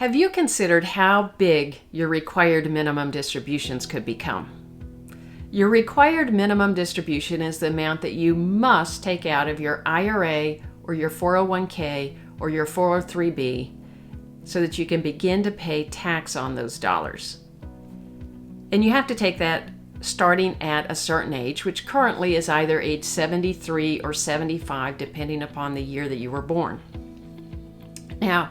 Have you considered how big your required minimum distributions could become? Your required minimum distribution is the amount that you must take out of your IRA or your 401k or your 403b so that you can begin to pay tax on those dollars. And you have to take that starting at a certain age, which currently is either age 73 or 75, depending upon the year that you were born. Now,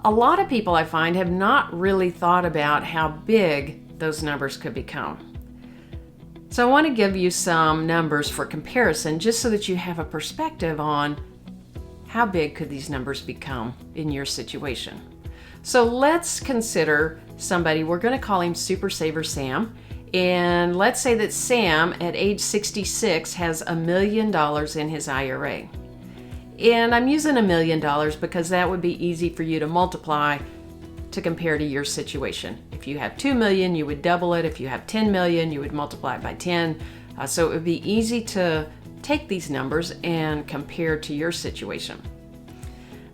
a lot of people I find have not really thought about how big those numbers could become. So I want to give you some numbers for comparison just so that you have a perspective on how big could these numbers become in your situation. So let's consider somebody, we're going to call him Super Saver Sam. And let's say that Sam at age 66 has $1 million in his IRA. And I'm using $1 million because that would be easy for you to multiply to compare to your situation. If you have 2 million, you would double it. If you have 10 million, you would multiply it by 10. So it would be easy to take these numbers and compare to your situation.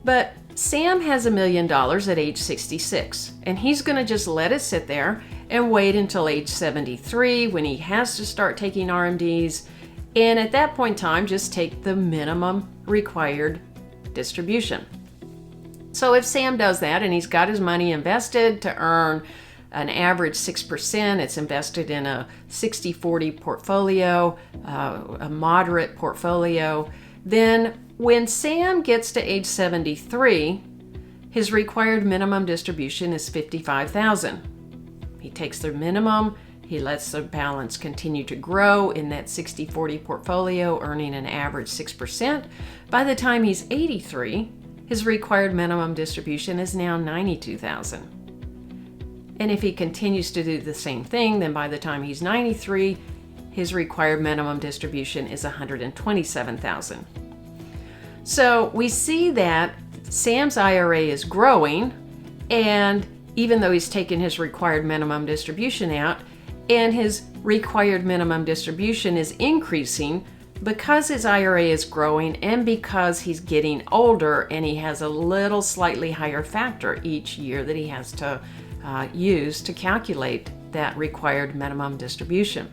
But Sam has $1 million at age 66, and he's going to just let it sit there and wait until age 73 when he has to start taking RMDs. And at that point in time, just take the minimum required distribution. So if Sam does that and he's got his money invested to earn an average 6%, it's invested in a 60-40 portfolio, a moderate portfolio, then when Sam gets to age 73, his required minimum distribution is $55,000. He takes the minimum, he lets the balance continue to grow in that 60-40 portfolio, earning an average 6%. By the time he's 83, his required minimum distribution is now $92,000. And if he continues to do the same thing, then by the time he's 93, his required minimum distribution is $127,000. So we see that Sam's IRA is growing, and even though he's taken his required minimum distribution out, and his required minimum distribution is increasing because his IRA is growing and because he's getting older and he has a little slightly higher factor each year that he has to use to calculate that required minimum distribution.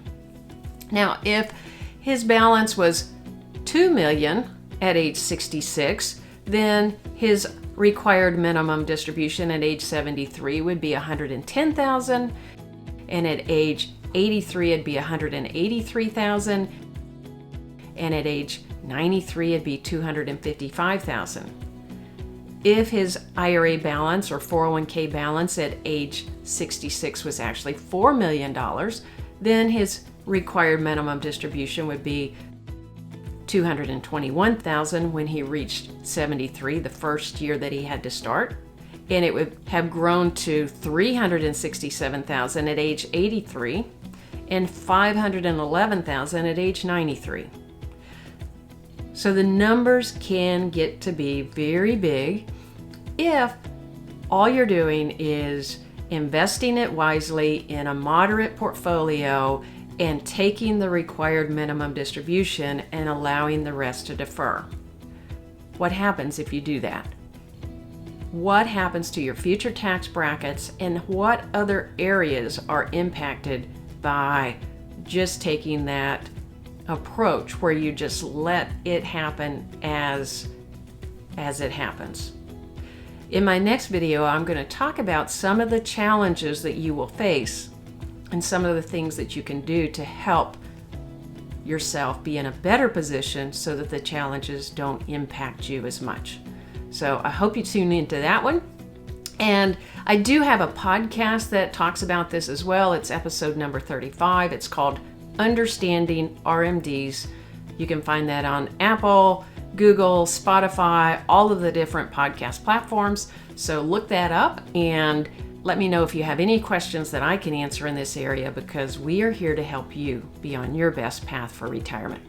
Now, if his balance was $2 million at age 66, then his required minimum distribution at age 73 would be $110,000, and at age 83 it'd be $183,000, and at age 93 it'd be $255,000. If his IRA balance or 401k balance at age 66 was actually $4 million, then his required minimum distribution would be $221,000 when he reached 73, the first year that he had to start. And it would have grown to $367,000 at age 83 and $511,000 at age 93. So the numbers can get to be very big if all you're doing is investing it wisely in a moderate portfolio and taking the required minimum distribution and allowing the rest to defer. What happens if you do that? What happens to your future tax brackets, and what other areas are impacted by just taking that approach where you just let it happen as it happens? In my next video, I'm going to talk about some of the challenges that you will face and some of the things that you can do to help yourself be in a better position so that the challenges don't impact you as much. So I hope you tune into that one. And I do have a podcast that talks about this as well. It's episode number 35. It's called Understanding RMDs. You can find that on Apple, Google, Spotify, all of the different podcast platforms. So look that up and let me know if you have any questions that I can answer in this area, because we are here to help you be on your best path for retirement.